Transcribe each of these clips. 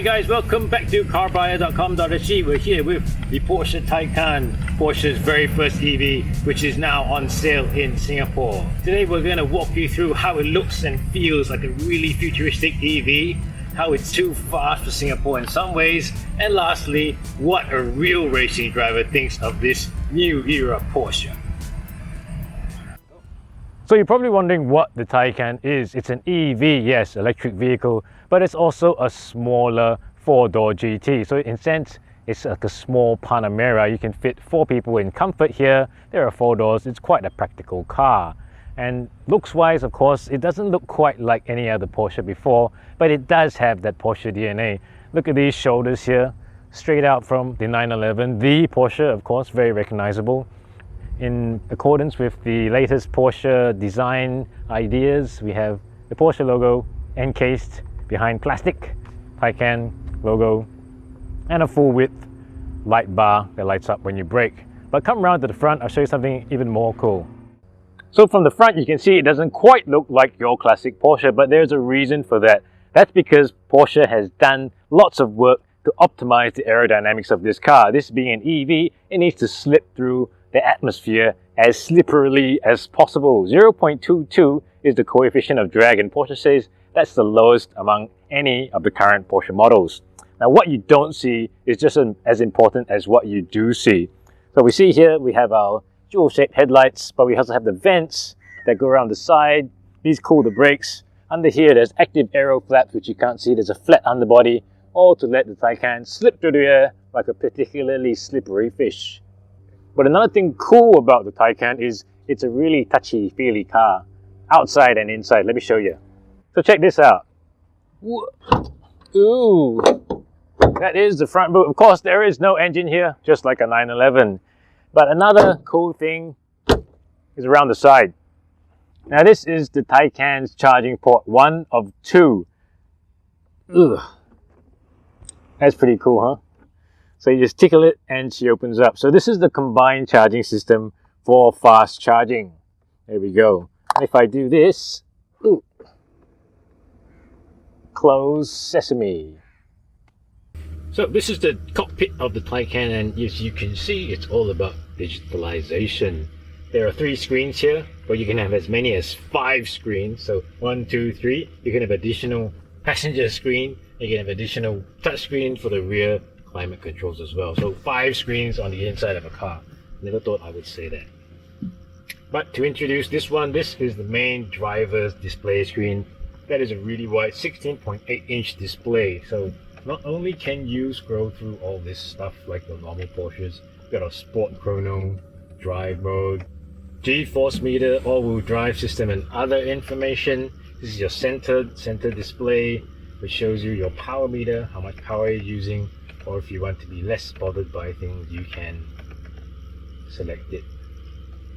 guys, welcome back to carbuyer.com.sg. We're here with the Porsche Taycan, Porsche's very first EV, which is now on sale in Singapore. Today we're going to walk you through how it looks and feels like a really futuristic EV, how it's too fast for Singapore in some ways, and lastly, what a real racing driver thinks of this new era Porsche. So you're probably wondering what the Taycan is. It's an EV, yes, electric vehicle, but it's also a smaller four-door GT. So in a sense, it's like a small Panamera. You can fit 4 people in comfort here. There are 4 doors. It's quite a practical car. And looks-wise, of course, it doesn't look quite like any other Porsche before, but it does have that Porsche DNA. Look at these shoulders here, straight out from the 911. The Porsche, of course, very recognizable. In accordance with the latest Porsche design ideas, we have the Porsche logo encased behind plastic, Taycan logo, and a full width light bar that lights up when you brake. But come around to the front, I'll show you something even more cool. So from the front, you can see it doesn't quite look like your classic Porsche, but there's a reason for that. That's because Porsche has done lots of work to optimize the aerodynamics of this car. This being an EV, it needs to slip through the atmosphere as slipperily as possible. 0.22 is the coefficient of drag, and Porsche says that's the lowest among any of the current Porsche models. Now what you don't see is just as important as what you do see. So we see here we have our dual-shaped headlights, but we also have the vents that go around the side. These cool the brakes. Under here there's active aero flaps, which you can't see. There's a flat underbody, all to let the Taycan slip through the air like a particularly slippery fish. But another thing cool about the Taycan is it's a really touchy-feely car, outside and inside. Let me show you. So check this out. Ooh, that is the front boot. Of course, there is no engine here, just like a 911. But another cool thing is around the side. Now this is the Taycan's charging port, 1 of 2. Ugh. That's pretty cool, huh? So you just tickle it and she opens up. So this is the combined charging system for fast charging. There we go. And if I do this, ooh, close sesame. So this is the cockpit of the Taycan, and as you can see, it's all about digitalization. There are 3 screens here, but you can have as many as 5 screens. So 1, 2, 3. You can have additional passenger screen. You can have additional touch screen for the rear climate controls as well. So 5 screens on the inside of a car. Never thought I would say that. But to introduce this one, this is the main driver's display screen. That is a really wide 16.8-inch display. So not only can you scroll through all this stuff like the normal Porsches, you've got a sport chrono, drive mode, G-force meter, all-wheel drive system, and other information. This is your center display, which shows you your power meter, how much power you're using. Or if you want to be less bothered by things, you can select it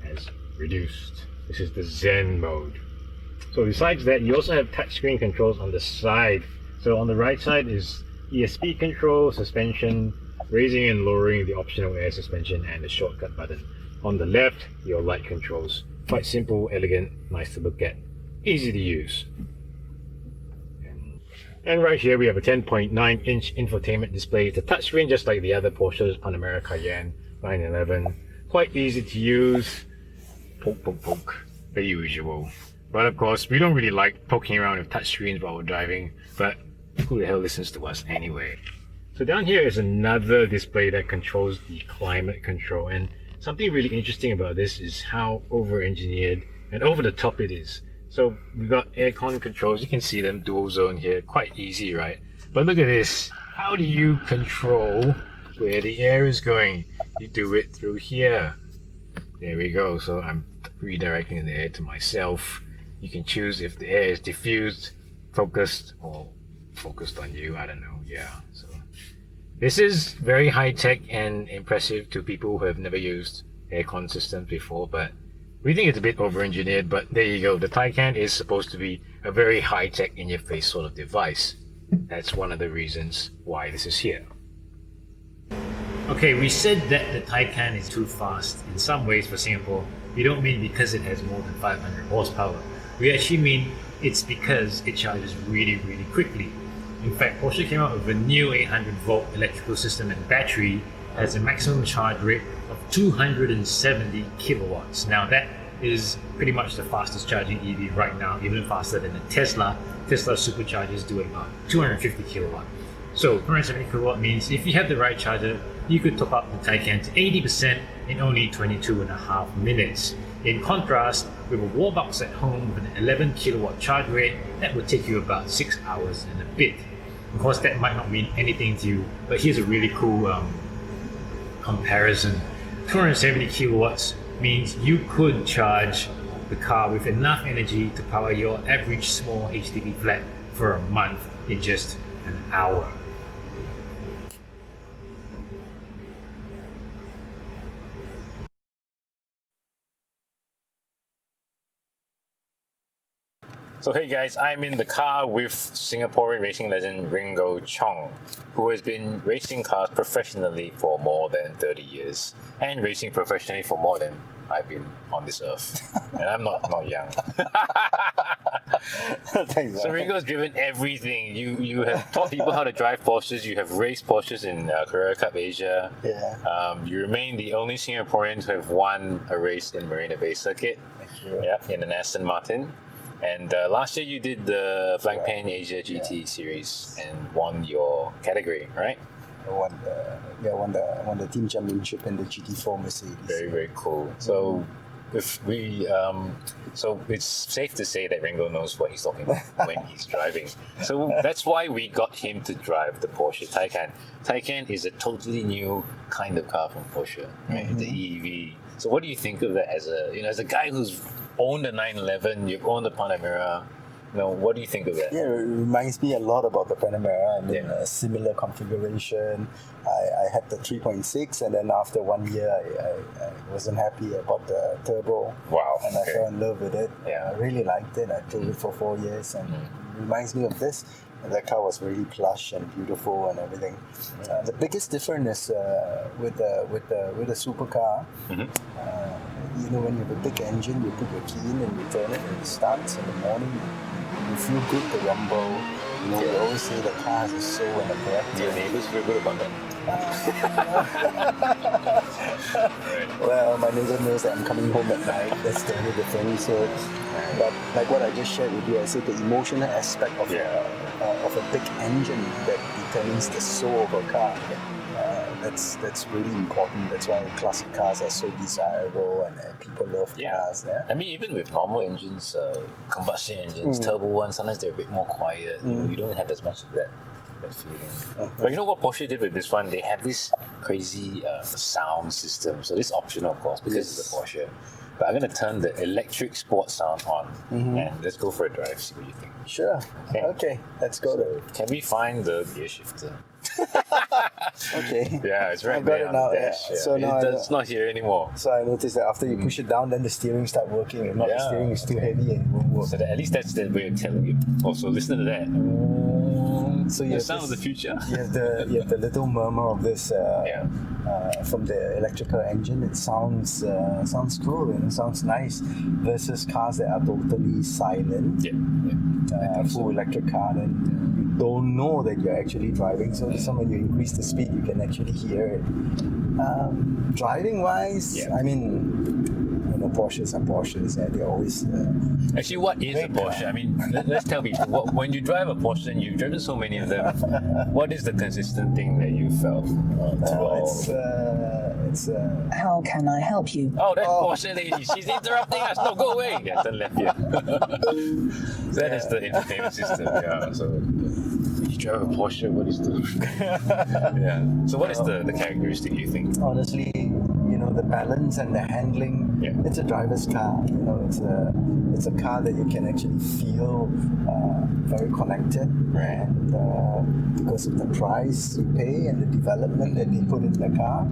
as reduced. This is the Zen mode. So besides that, you also have touchscreen controls on the side. So on the right side is ESP control, suspension, raising and lowering the optional air suspension, and the shortcut button. On the left, your light controls. Quite simple, elegant, nice to look at, easy to use. And right here we have a 10.9-inch infotainment display. It's a touchscreen just like the other Porsches, Panamera, Cayenne, 911. Quite easy to use. Poke, poke, poke, the usual. But of course, we don't really like poking around with touchscreens while we're driving, but who the hell listens to us anyway? So down here is another display that controls the climate control. And something really interesting about this is how over-engineered and over the top it is. So we've got aircon controls, you can see them dual zone here, quite easy, right? But look at this, how do you control where the air is going? You do it through here. There we go, so I'm redirecting the air to myself. You can choose if the air is diffused, focused, or focused on you, I don't know, yeah. So this is very high-tech and impressive to people who have never used aircon systems before, but we think it's a bit over-engineered, but there you go. The Taycan is supposed to be a very high-tech, in-your-face sort of device. That's one of the reasons why this is here. Okay, we said that the Taycan is too fast in some ways for Singapore. We don't mean because it has more than 500 horsepower. We actually mean it's because it charges really, really quickly. In fact, Porsche came out with a new 800-volt electrical system and battery that has a maximum charge rate of 270 kilowatts. Now that is pretty much the fastest charging EV right now, even faster than the Tesla. Tesla superchargers do about 250 kilowatt. So 270 kilowatt means if you have the right charger, you could top up the Taycan to 80% in only 22.5 minutes. In contrast, with a wall box at home with an 11 kilowatt charge rate, that would take you about 6 hours and a bit. Of course, that might not mean anything to you, but here's a really cool comparison. 270 kilowatts means you could charge the car with enough energy to power your average small HDB flat for a month in just an hour. So hey guys, I'm in the car with Singaporean racing legend Ringo Chong, who has been racing cars professionally for more than 30 years and racing professionally for more than I've been on this earth. And I'm not young. Thanks, so Ringo's driven everything. You have taught people how to drive Porsches, you have raced Porsches in Carrera Cup Asia. Yeah. You remain the only Singaporean to have won a race in Marina Bay Circuit. Yeah, in an Aston Martin. And last year you did the Flying Pan Asia GT series and won your category, right? I won the team championship in the GT4 Mercedes. Very, very cool. So if we so it's safe to say that Ringo knows what he's talking about when he's driving. So that's why we got him to drive the Porsche Taycan. Taycan is a totally new kind of car from Porsche, right? The EV. So what do you think of that as a guy who's owned the 911, you've owned the Panamera, what do you think of that? Yeah, it reminds me a lot about the Panamera. I mean, a similar configuration. I had the 3.6, and then after 1 year, I wasn't happy about the turbo. Wow. And I fell in love with it. Yeah. I really liked it. I drove it for 4 years, and it reminds me of this. And that car was really plush and beautiful and everything. The biggest difference is with the supercar. When you have a big engine, you put your key in and you turn it and it starts in the morning. You feel good, the rumble. We always say the car has a soul and a character. Your neighbors feel good about that? Well, my neighbor knows that I'm coming home at night. That's the only difference. So, but like what I just shared with you, I said the emotional aspect of a big engine that determines the soul of a car. That's really important. That's why classic cars are so desirable and people love cars. Yeah? I mean, even with normal engines, combustion engines, turbo ones, sometimes they're a bit more quiet. You don't have as much of that feeling. But you know what Porsche did with this one? They have this crazy sound system. So this is optional, of course, because it's a Porsche. But I'm going to turn the electric sport sound on and let's go for a drive, see what you think. Sure. Okay, let's go there. Can we find the gear shifter? Okay. Yeah, it's right I've got there it on now. the dash. Yeah. So now it's not here anymore. So I noticed that after you push it down, then the steering starts working. And not the steering is too heavy and it won't work. So at least that's the way of telling you. Also, listen to that. So you the have sound of the future. You have the little murmur of this from the electrical engine. It sounds cool and it sounds nice versus cars that are totally silent. Full electric car, then you don't know that you're actually driving. So when you increase the speed, you can actually hear it. Driving wise, I mean, Porsches are Porsches, and they're always. Actually, what is a Porsche? I mean, let's tell people. When you drive a Porsche, and you've driven so many of them, what is the consistent thing that you felt? How can I help you? Oh, that Porsche lady, she's interrupting us. No, go away. Yeah, turn left here. That is the infotainment system. Yeah. So you drive a Porsche. What is the? So what is the characteristic you think? Honestly, the balance and the handling. It's a driver's car. It's a car that you can actually feel very connected, and because of the price you pay and the development that they put in the car.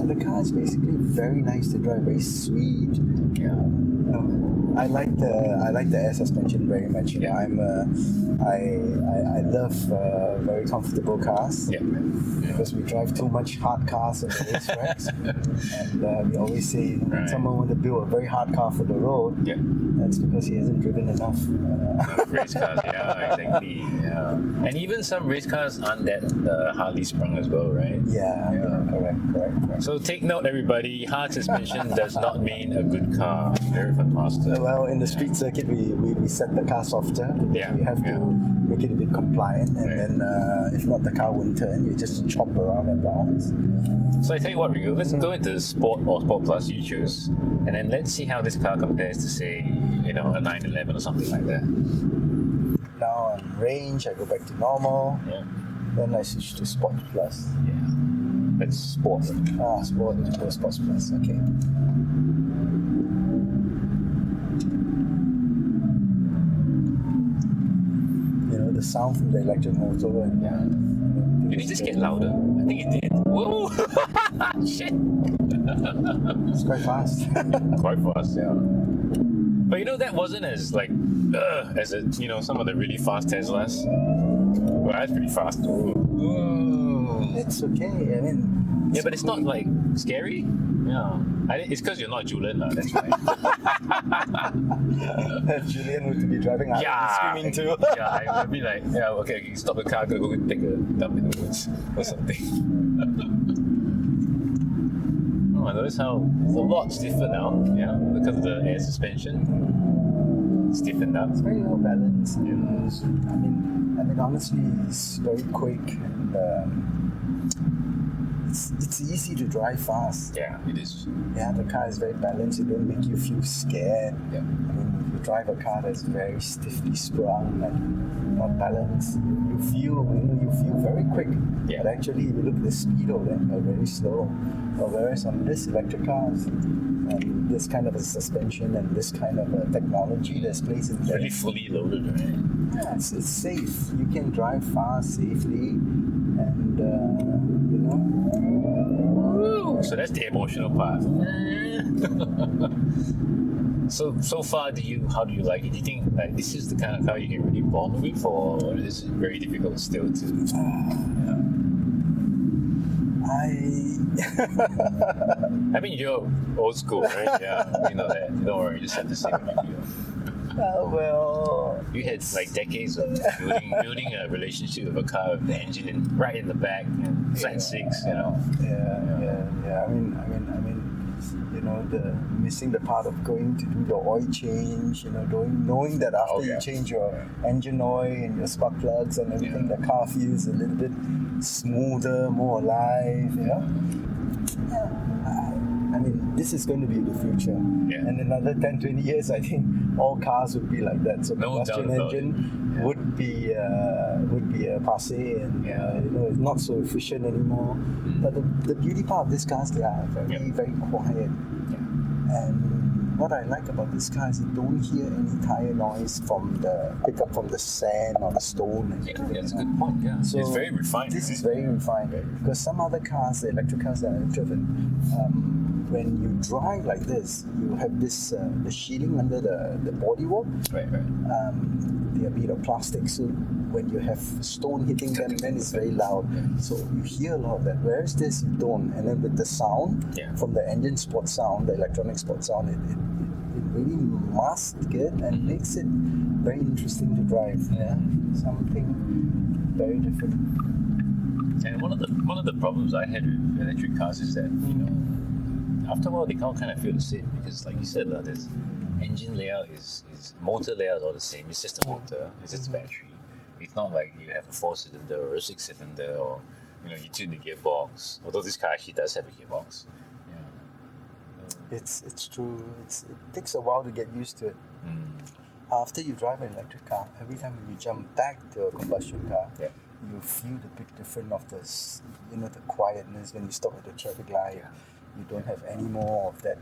The car is basically very nice to drive, very sweet. I like the air suspension very much. You know, I love very comfortable cars. Yeah. Because we drive too much hard cars on the racetracks, and we always say, you know, when someone wants to build a very hard car for the road, that's because he hasn't driven enough. Race cars, yeah, exactly. Yeah, and even some race cars aren't that hardly sprung as well, right? Yeah, correct. So take note, everybody. Hard suspension does not mean a good car. Very faster. Well, in the street circuit, we set the car softer. Yeah, We have to make it a bit compliant, and then if not, the car won't turn. You just chop around and bounce. So I tell you what, Ringo, let's go into Sport or Sport Plus, you choose, and then let's see how this car compares to, say, you know, a 911 or something like that. Now on range, I go back to normal. Yeah. Then I switch to Sport Plus. Yeah. That's Sport. Sport, Sports Plus. Okay. The sound from the electric motor and Did it just get louder? I think it did. Whoa! Shit! It's quite fast. Quite fast, yeah. But you know, that wasn't as like as some of the really fast Teslas. Well, that's pretty fast. Ooh. It's okay. I mean, yeah, but it's not like scary. Yeah, it's because you're not Julian, that's right. Julian would be driving out screaming too. I would be like, okay, stop the car, go take a dump in the woods or something. Oh, notice how it's a lot stiffer now, because of the air suspension. It's stiffened up. It's very well balanced. I mean, honestly, it's very quick and. It's easy to drive fast. Yeah, it is. Yeah, the car is very balanced. It don't make you feel scared. Yeah. I mean, if you drive a car that's very stiffly sprung and not balanced, you feel very quick. Yeah. But actually, if you look at the speed of them, they're very slow. Whereas on this electric cars, this kind of a suspension and this kind of a technology that's placed in there. Really fully loaded, right? Yeah, it's safe. You can drive fast safely, and So that's the emotional part. So far, how do you like it? Do you think like this is the kind of car you can really bond with, or is it very difficult still to? I mean, you're old school, right? Yeah, you know that. Don't worry, you just have to say what you feel. Well, you had like decades of building a relationship with a car with the engine right in the back and flat six, you know. Yeah. I mean, the missing the part of going to do your oil change, knowing that after you change your engine oil and your spark plugs and everything, the car feels a little bit smoother, more alive. I mean, this is going to be the future. Yeah. And another 10, 20 years, I think all cars would be like that. So combustion engine would be a passé, and it's not so efficient anymore. But the beauty part of these cars, they are very, very quiet. And what I like about this car is you don't hear any tire noise from the pickup from the sand or the stone. That's a good point. Yeah, so it's very refined. This is very refined because some other cars, the electric cars that I've driven, when you drive like this, you have this the sheeting under the bodywork. Right. They're a bit of plastic, so when you have stone hitting them, then it's very loud. So you hear a lot of that. Whereas this, you don't. And then with the sound from the engine sport sound, the electronic sport sound, it really masks it and makes it very interesting to drive. Yeah, something very different. And one of the problems I had with electric cars is that after a while they all kind of feel the same, because like you said, this engine layout is motor layout is all the same. It's just a motor, it's just a battery. It's not like you have a 4-cylinder or a 6-cylinder, or you tune the gearbox. Although this car actually does have a gearbox. It's true. It takes a while to get used to it. After you drive an electric car, every time you jump back to a combustion car, you feel the big difference of the quietness when you stop at the traffic light. You don't have any more of that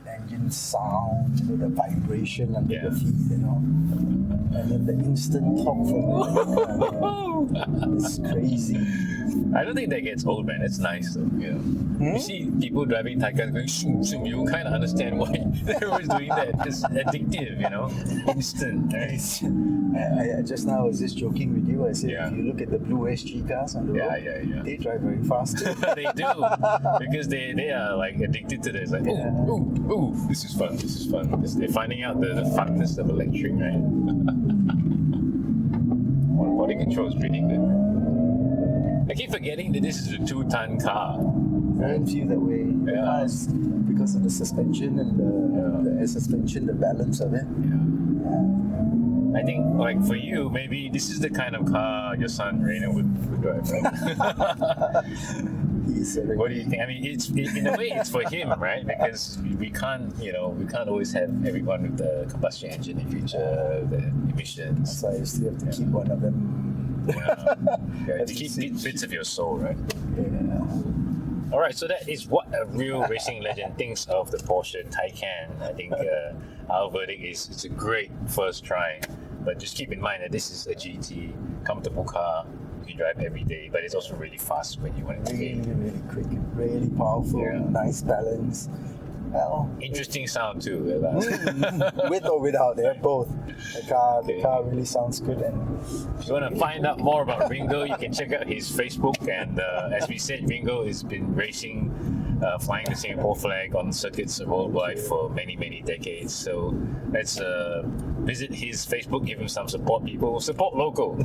engine sound, the vibration under your feet, and then the instant torque from it. It's crazy. I don't think that gets old, man. It's nice though. You see people driving Taycan going shoom shoom. You kind of understand why they're always doing that. It's addictive, instant. Right? I just now I was just joking with you. I said if you look at the BlueSG cars on the road, they drive very fast too. They do, because they are like addicted to this. Like, ooh, this is fun. They're finding out the funness of electric, right? Body control is pretty good. I keep forgetting that this is a 2-ton car. I don't feel that way. Because of the suspension and the air suspension, the balance of it. I think, like for you, maybe this is the kind of car your son Rainer would drive, right? What do you think? I mean, in a way, it's for him, right? Because we can't always have everyone with the combustion engine in future, the emissions. So I still have to keep one of them. To keep bits of your soul, right? Yeah. All right, so that is what a real racing legend thinks of the Porsche Taycan. I think our verdict is it's a great first try, but just keep in mind that this is a GT, comfortable car. You can drive every day, but it's also really fast when you want it to be. Really quick, really powerful, nice balance. Well, interesting sound too. With or without, they're both. The car really sounds good. And if you want to find out more about Ringo, you can check out his Facebook. And as we said, Ringo has been racing, flying the Singapore flag on circuits worldwide for many decades. So let's visit his Facebook, give him some support. People support local.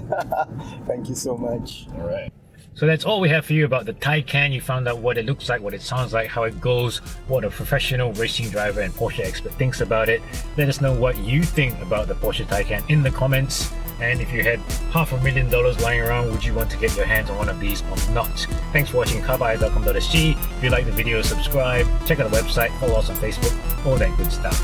Thank you so much. All right. So that's all we have for you about the Taycan. You found out what it looks like, what it sounds like, how it goes, what a professional racing driver and Porsche expert thinks about it. Let us know what you think about the Porsche Taycan in the comments. And if you had $500,000 lying around, would you want to get your hands on one of these or not? Thanks for watching carbuy.com.sg. If you like the video, subscribe, check out the website, follow us on Facebook, all that good stuff.